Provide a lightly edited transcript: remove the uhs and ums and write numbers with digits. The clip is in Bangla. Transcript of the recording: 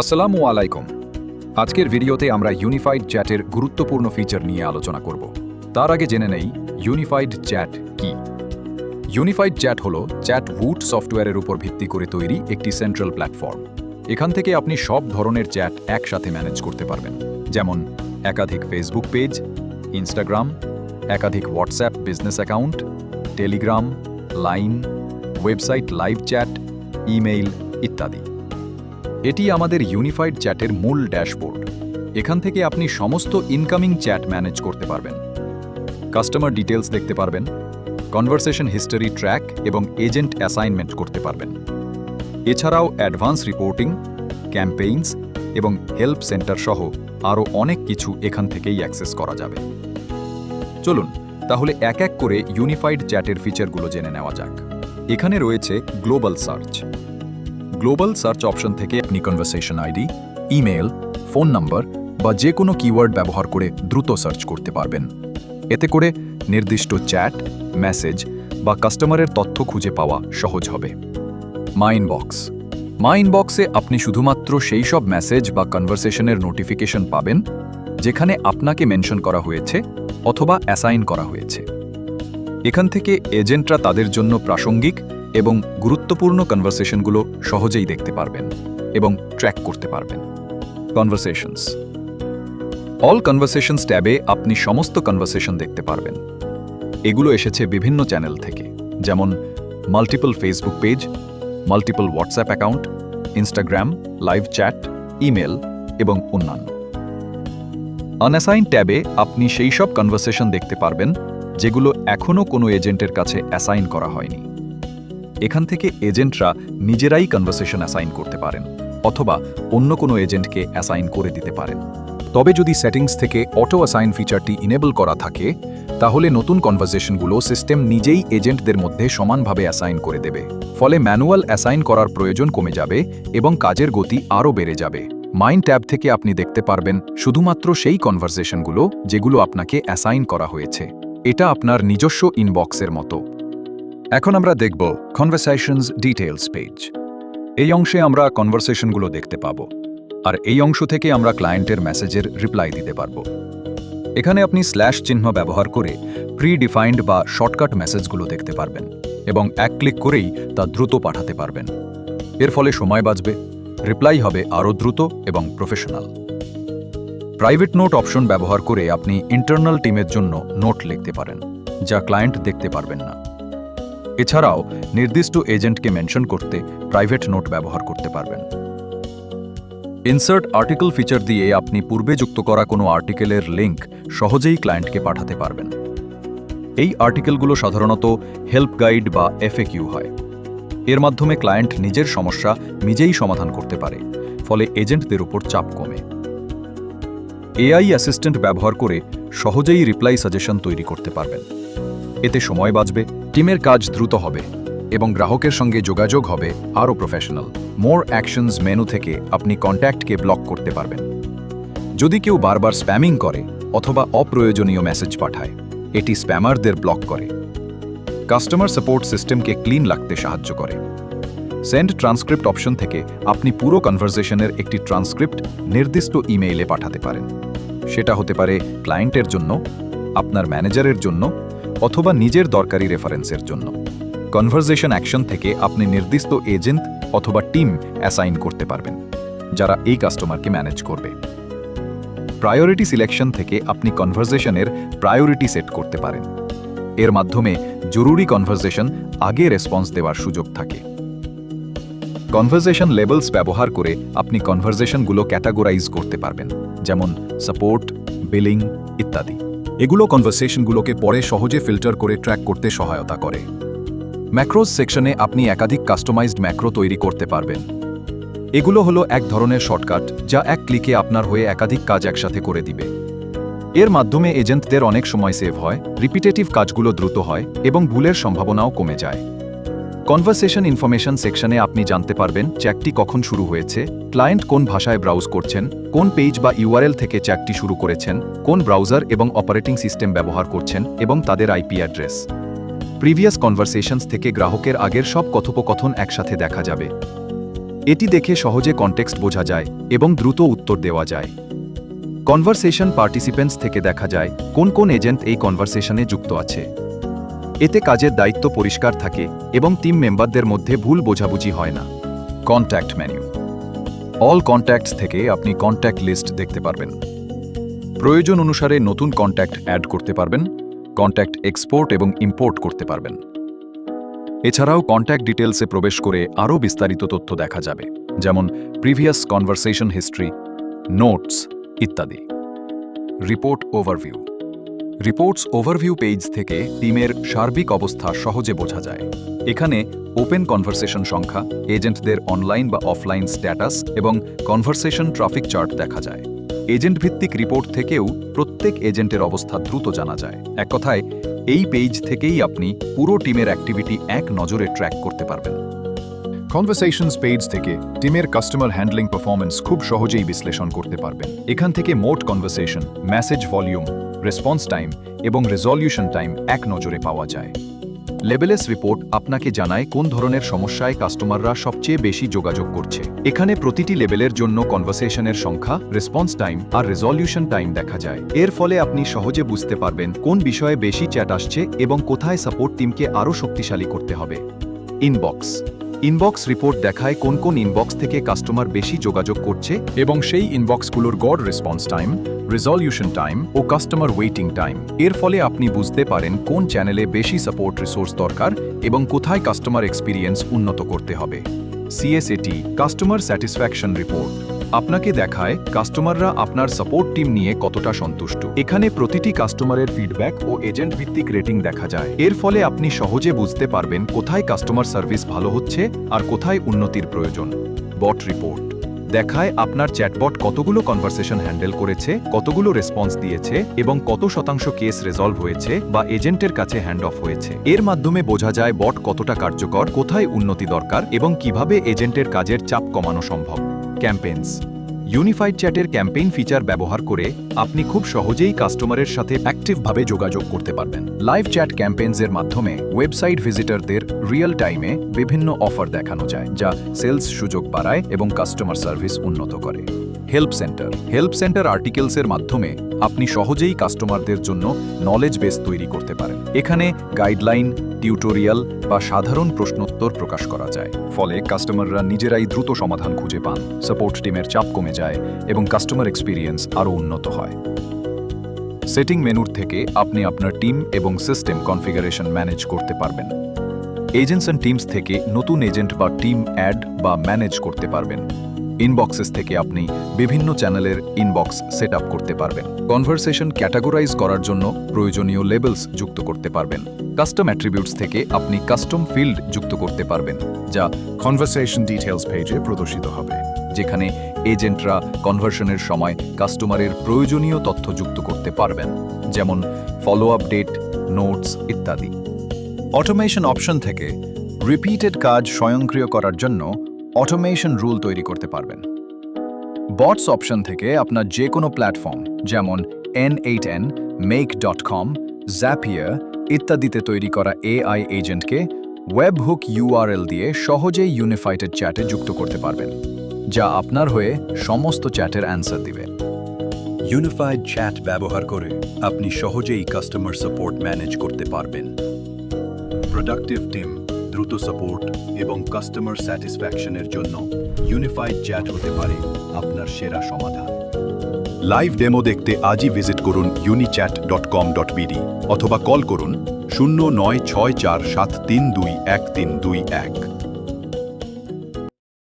আসসালামু আলাইকুম। আজকের ভিডিওতে আমরা ইউনিফাইড চ্যাটের গুরুত্বপূর্ণ ফিচার নিয়ে আলোচনা করব। তার আগে জেনে নেই ইউনিফাইড চ্যাট কি। ইউনিফাইড চ্যাট হলো চ্যাটবুট সফটওয়্যারের উপর ভিত্তি করে তৈরি একটি সেন্ট্রাল প্ল্যাটফর্ম। এখান থেকে আপনি সব ধরনের চ্যাট একসাথে ম্যানেজ করতে পারবেন, যেমন একাধিক ফেসবুক পেজ, ইনস্টাগ্রাম, একাধিক WhatsApp business account, Telegram, line, website live chat, email ইত্যাদি। এটি আমাদের ইউনিফাইড চ্যাটের মূল ড্যাশবোর্ড। এখান থেকে আপনি সমস্ত ইনকামিং চ্যাট ম্যানেজ করতে পারবেন, কাস্টমার ডিটেলস দেখতে পারবেন, কনভারসেশন হিস্টোরি ট্র্যাক এবং এজেন্ট অ্যাসাইনমেন্ট করতে পারবেন। এছাড়াও অ্যাডভান্স রিপোর্টিং, ক্যাম্পেইনস এবং হেল্প সেন্টার সহ আরও অনেক কিছু এখান থেকেই অ্যাক্সেস করা যাবে। চলুন তাহলে এক এক করে ইউনিফাইড চ্যাটের ফিচারগুলো জেনে নেওয়া যাক। এখানে রয়েছে global search. Global search option থেকে আপনি conversation ID, email, phone number বা যে কোনো কিওয়ার্ড ব্যবহার করে দ্রুত সার্চ করতে পারবেন। এতে করে নির্দিষ্ট চ্যাট, মেসেজ বা কাস্টমারের তথ্য খুঁজে পাওয়া সহজ হবে। মাই ইনবক্স। মাই ইনবক্সে আপনি শুধুমাত্র সেই সব মেসেজ বা কনভারসেশনের নোটিফিকেশন পাবেন যেখানে আপনাকে মেনশন করা হয়েছে অথবা অ্যাসাইন করা হয়েছে। এখান থেকে এজেন্টরা তাদের জন্য প্রাসঙ্গিক এবং গুরুত্বপূর্ণ কনভারসেশনগুলো সহজেই দেখতে পারবেন এবং ট্র্যাক করতে পারবেন। কনভারসেশনস। অল কনভারসেশনস ট্যাবে আপনি সমস্ত কনভারসেশন দেখতে পারবেন। এগুলো এসেছে বিভিন্ন চ্যানেল থেকে, যেমন multiple Facebook page, multiple WhatsApp account, Instagram, live chat, email এবং অন্যান্য। আনঅ্যাসাইন ট্যাবে আপনি সেই সব কনভারসেশন দেখতে পারবেন যেগুলো এখনও কোনো এজেন্টের কাছে অ্যাসাইন করা হয়নি। এখান থেকে এজেন্টরা নিজেরাই কনভারসেশন অ্যাসাইন করতে পারেন অথবা অন্য কোনো এজেন্টকে অ্যাসাইন করে দিতে পারেন। তবে যদি সেটিংস থেকে অটো অ্যাসাইন ফিচারটি ইনেবল করা থাকে, তাহলে নতুন কনভারসেশনগুলো সিস্টেম নিজেই এজেন্টদের মধ্যে সমানভাবে অ্যাসাইন করে দেবে। ফলে ম্যানুয়াল অ্যাসাইন করার প্রয়োজন কমে যাবে এবং কাজের গতি আরও বেড়ে যাবে। মাইন ট্যাব থেকে আপনি দেখতে পারবেন শুধুমাত্র সেই কনভারসেশনগুলো যেগুলো আপনাকে অ্যাসাইন করা হয়েছে। এটা আপনার নিজস্ব ইনবক্সের মতো। এখন আমরা দেখব কনভারসেশনস ডিটেইলস পেজ। এই অংশে আমরা কনভারসেশনগুলো দেখতে পাবো, আর এই অংশ থেকে আমরা ক্লায়েন্টের মেসেজের রিপ্লাই দিতে পারবো। এখানে আপনি স্ল্যাশ চিহ্ন ব্যবহার করে প্রি ডিফাইন্ড বা শর্টকাট মেসেজগুলো দেখতে পারবেন এবং এক ক্লিক করেই তা দ্রুত পাঠাতে পারবেন। এর ফলে সময় বাঁচবে, রিপ্লাই হবে আরও দ্রুত এবং প্রফেশনাল। প্রাইভেট নোট অপশন ব্যবহার করে আপনি ইন্টারনাল টিমের জন্য নোট লিখতে পারেন, যা ক্লায়েন্ট দেখতে পারবেন না। এছাড়াও নির্দিষ্ট এজেন্টকে মেনশন করতে প্রাইভেট নোট ব্যবহার করতে পারবেন। ইনসার্ট আর্টিকেল ফিচার দিয়ে আপনি পূর্বে যুক্ত করা কোনো আর্টিকেলের লিঙ্ক সহজেই ক্লায়েন্টকে পাঠাতে পারবেন। এই আর্টিকেলগুলো সাধারণত হেল্প গাইড বা এফএকিউ হয়। এর মাধ্যমে ক্লায়েন্ট নিজের সমস্যা নিজেই সমাধান করতে পারে, ফলে এজেন্টদের উপর চাপ কমে। এআই অ্যাসিস্ট্যান্ট ব্যবহার করে সহজেই রিপ্লাই সাজেশন তৈরি করতে পারবেন। এতে সময় বাঁচবে, টিমের কাজ দ্রুত হবে এবং গ্রাহকের সঙ্গে যোগাযোগ হবে আরও প্রফেশনাল। মোর অ্যাকশনস মেনু থেকে আপনি কন্ট্যাক্টকে ব্লক করতে পারবেন। যদি কেউ বারবার স্প্যামিং করে অথবা অপ্রয়োজনীয় মেসেজ পাঠায়, এটি স্প্যামারদের ব্লক করে। কাস্টমার সাপোর্ট সিস্টেমকে ক্লিন রাখতে সাহায্য করে। সেন্ড ট্রান্সক্রিপ্ট অপশন থেকে আপনি পুরো কনভারসেশনের একটি ট্রান্সক্রিপ্ট নির্দিষ্ট ইমেইলে পাঠাতে পারেন। সেটা হতে পারে ক্লায়েন্টের জন্য, আপনার ম্যানেজারের জন্য অথবা নিজের দরকারি রেফারেন্সের জন্য। কনভারসেশন অ্যাকশন থেকে আপনি নির্দিষ্ট এজেন্ট অথবা টিম অ্যাসাইন করতে পারবেন, যারা এই কাস্টমারকে ম্যানেজ করবে। প্রায়োরিটি সিলেকশন থেকে আপনি কনভারসেশনের প্রায়োরিটি সেট করতে পারেন। এর মাধ্যমে জরুরি কনভারসেশন আগে রেসপন্স দেওয়ার সুযোগ থাকে। কনভারসেশন লেবেলস ব্যবহার করে আপনি কনভারসেশনগুলো ক্যাটাগোরাইজ করতে পারবেন, যেমন সাপোর্ট, বিলিং ইত্যাদি। এগুলো কনভারসেশনগুলোকে পরে সহজে ফিল্টার করে ট্র্যাক করতে সহায়তা করে। ম্যাক্রোজ সেকশনে আপনি একাধিক কাস্টমাইজড ম্যাক্রো তৈরি করতে পারবেন। এগুলো হলো এক ধরনের শর্টকাট যা এক ক্লিকে আপনার হয়ে একাধিক কাজ একসাথে করে দিবে। এর মাধ্যমে এজেন্টদের অনেক সময় সেভ হয়, রিপিটেটিভ কাজগুলো দ্রুত হয় এবং ভুলের সম্ভাবনাও কমে যায়। কনভারসেশন ইনফরমেশন সেকশনে আপনি জানতে পারবেন চ্যাটটি কখন শুরু হয়েছে, ক্লায়েন্ট কোন ভাষায় ব্রাউজ করছেন, কোন পেজ বা ইউআরএল থেকে চ্যাটটি শুরু করেছেন, কোন ব্রাউজার এবং অপারেটিং সিস্টেম ব্যবহার করছেন এবং তাদের আইপি অ্যাড্রেস। প্রিভিয়াস কনভারসেশনস থেকে গ্রাহকের আগের সব কথোপকথন একসাথে দেখা যাবে। এটি দেখে সহজে কনটেক্সট বোঝা যায় এবং দ্রুত উত্তর দেওয়া যায়। কনভারসেশন পার্টিসিপেন্টস থেকে দেখা যায় কোন কোন এজেন্ট এই কনভারসেশনে যুক্ত আছে। এতে কাজের দায়িত্ব পরিষ্কার থাকে এবং টিম মেম্বারদের মধ্যে ভুল বোঝাবুঝি হয় না। Contact menu. অল কন্ট্যাক্টস থেকে আপনি কন্ট্যাক্ট লিস্ট দেখতে পারবেন। প্রয়োজন অনুসারে নতুন কন্ট্যাক্ট অ্যাড করতে পারবেন, কন্ট্যাক্ট এক্সপোর্ট এবং ইম্পোর্ট করতে পারবেন। এছাড়াও কন্ট্যাক্ট ডিটেলসে প্রবেশ করে আরও বিস্তারিত তথ্য দেখা যাবে, যেমন প্রিভিয়াস কনভারসেশন হিস্ট্রি, নোটস ইত্যাদি। Report overview. Reports overview page থেকে টিমের সার্বিক অবস্থা সহজে বোঝা যায়। এখানে ওপেন কনভারসেশন সংখ্যা, এজেন্টদের অনলাইন বা অফলাইন স্ট্যাটাস এবং কনভারসেশন ট্রাফিক চার্ট দেখা যায়। এজেন্ট ভিত্তিক রিপোর্ট থেকেও প্রত্যেক এজেন্টের অবস্থা দ্রুত জানা যায়। এক কথায়, এই পেজ থেকেই আপনি পুরো টিমের অ্যাক্টিভিটি এক নজরে ট্র্যাক করতে পারবেন। কনভারসেশনস পেজ থেকে টিমের কাস্টমার হ্যান্ডলিং পারফরম্যান্স খুব সহজেই বিশ্লেষণ করতে পারবেন। এখান থেকে মোট conversation, message volume, response time এবং রেজলিউশন টাইম এক নজরে পাওয়া যায়। লেবেলেস রিপোর্ট আপনাকে জানায় কোন ধরনের সমস্যায় কাস্টমাররা সবচেয়ে বেশি যোগাযোগ করছে। এখানে প্রতিটি লেভেলের জন্য কনভারসেশনের সংখ্যা, রেসপন্স টাইম আর রেজলিউশন টাইম দেখা যায়। এর ফলে আপনি সহজে বুঝতে পারবেন কোন বিষয়ে বেশি চ্যাট আসছে এবং কোথায় সাপোর্ট টিমকে আরও শক্তিশালী করতে হবে। ইনবক্স। ইনবক্স রিপোর্ট দেখায় কোন কোন ইনবক্স থেকে কাস্টমার বেশি যোগাযোগ করছে এবং সেই ইনবক্সগুলোর গড় রেসপন্স টাইম, রেজলিউশন টাইম ও কাস্টমার ওয়েটিং টাইম। এর ফলে আপনি বুঝতে পারেন কোন চ্যানেলে বেশি সাপোর্ট রিসোর্স দরকার এবং কোথায় কাস্টমার এক্সপিরিয়েন্স উন্নত করতে হবে। CSAT, কাস্টমার স্যাটিসফ্যাকশন রিপোর্ট, আপনাকে দেখায় কাস্টমাররা আপনার সাপোর্ট টিম নিয়ে কতটা সন্তুষ্ট। এখানে প্রতিটি কাস্টমারের ফিডব্যাক ও এজেন্ট ভিত্তিক রেটিং দেখা যায়। এর ফলে আপনি সহজে বুঝতে পারবেন কোথায় কাস্টমার সার্ভিস ভালো হচ্ছে আর কোথায় উন্নতির প্রয়োজন। বট রিপোর্ট দেখায় আপনার চ্যাটবট কতগুলো কনভারসেশন হ্যান্ডেল করেছে, কতগুলো রেসপন্স দিয়েছে এবং কত শতাংশ কেস রেজলভ হয়েছে বা এজেন্টের কাছে হ্যান্ড অফ হয়েছে। এর মাধ্যমে বোঝা যায় বট কতটা কার্যকর, কোথায় উন্নতি দরকার এবং কিভাবে এজেন্টের কাজের চাপ কমানো সম্ভব। ক্যাম্পেইনস। ইউনিফাইড চ্যাটের ক্যাম্পেইন ফিচার ব্যবহার করে আপনি খুব সহজেই কাস্টমারের সাথে অ্যাক্টিভভাবে যোগাযোগ করতে পারবেন। লাইভ চ্যাট ক্যাম্পেইনসের মাধ্যমে ওয়েবসাইট ভিজিটরদের রিয়েল টাইমে বিভিন্ন অফার দেখানো যায়, যা সেলস সুযোগ বাড়ায় এবং কাস্টমার সার্ভিস উন্নত করে। Help centre. হেল্প সেন্টার আর্টিকেলসের মাধ্যমে আপনি সহজেই কাস্টমারদের জন্য নলেজ বেস তৈরি করতে পারেন। এখানে গাইডলাইন, টিউটোরিয়াল বা সাধারণ প্রশ্নোত্তর প্রকাশ করা যায়। ফলে কাস্টমাররা নিজেরাই দ্রুত সমাধান খুঁজে পান, সাপোর্ট টিমের চাপ কমে যায় এবং কাস্টমার এক্সপিরিয়েন্স আরও উন্নত হয়। সেটিং মেনুর থেকে আপনি আপনার টিম এবং সিস্টেম কনফিগারেশন ম্যানেজ করতে পারবেন। এজেন্টস অ্যান্ড টিমস থেকে নতুন এজেন্ট বা টিম অ্যাড বা ম্যানেজ করতে পারবেন। ইনবক্সেস থেকে আপনি বিভিন্ন চ্যানেলের ইনবক্স সেট আপ করতে পারবেন। কনভারসেশন ক্যাটাগরাইজ করার জন্য প্রয়োজনীয় লেবেলস যুক্ত করতে পারবেন। কাস্টম অ্যাট্রিবিউটস থেকে আপনি কাস্টম ফিল্ড যুক্ত করতে পারবেন, যা কনভারসেশন ডিটেইলস পেজে প্রদর্শিত হবে, যেখানে এজেন্টরা কনভারশনের সময় কাস্টমারের প্রয়োজনীয় তথ্য যুক্ত করতে পারবেন, যেমন ফলো আপ ডেট, নোটস ইত্যাদি। অটোমেশন অপশন থেকে রিপিটেড কাজ স্বয়ংক্রিয় করার জন্য অটোমেশন রুল তৈরি করতে পারবেন। বটস অপশন থেকে আপনার যে কোনো প্ল্যাটফর্ম যেমন N8N, Make.com, Zapier ইত্যাদিতে তৈরি করা AI এজেন্টকে ওয়েবহুক URL দিয়ে সহজেই ইউনিফাইড চ্যাটে যুক্ত করতে পারবেন, যা আপনার হয়ে সমস্ত চ্যাটের অ্যান্সার দিবে। ইউনিফাইড চ্যাট ব্যবহার করে আপনি সহজেই কাস্টমার সাপোর্ট ম্যানেজ করতে পারবেন। প্রোডাক্টিভ টিম, দ্রুত সাপোর্ট এবং কাস্টমার স্যাটিসফ্যাকশনের জন্য ইউনিফাইড চ্যাট হতে পারে আপনার সেরা সমাধান। লাইভ ডেমো দেখতে আজই ভিজিট করুন unichat.com.bd অথবা কল করুন 096473213121।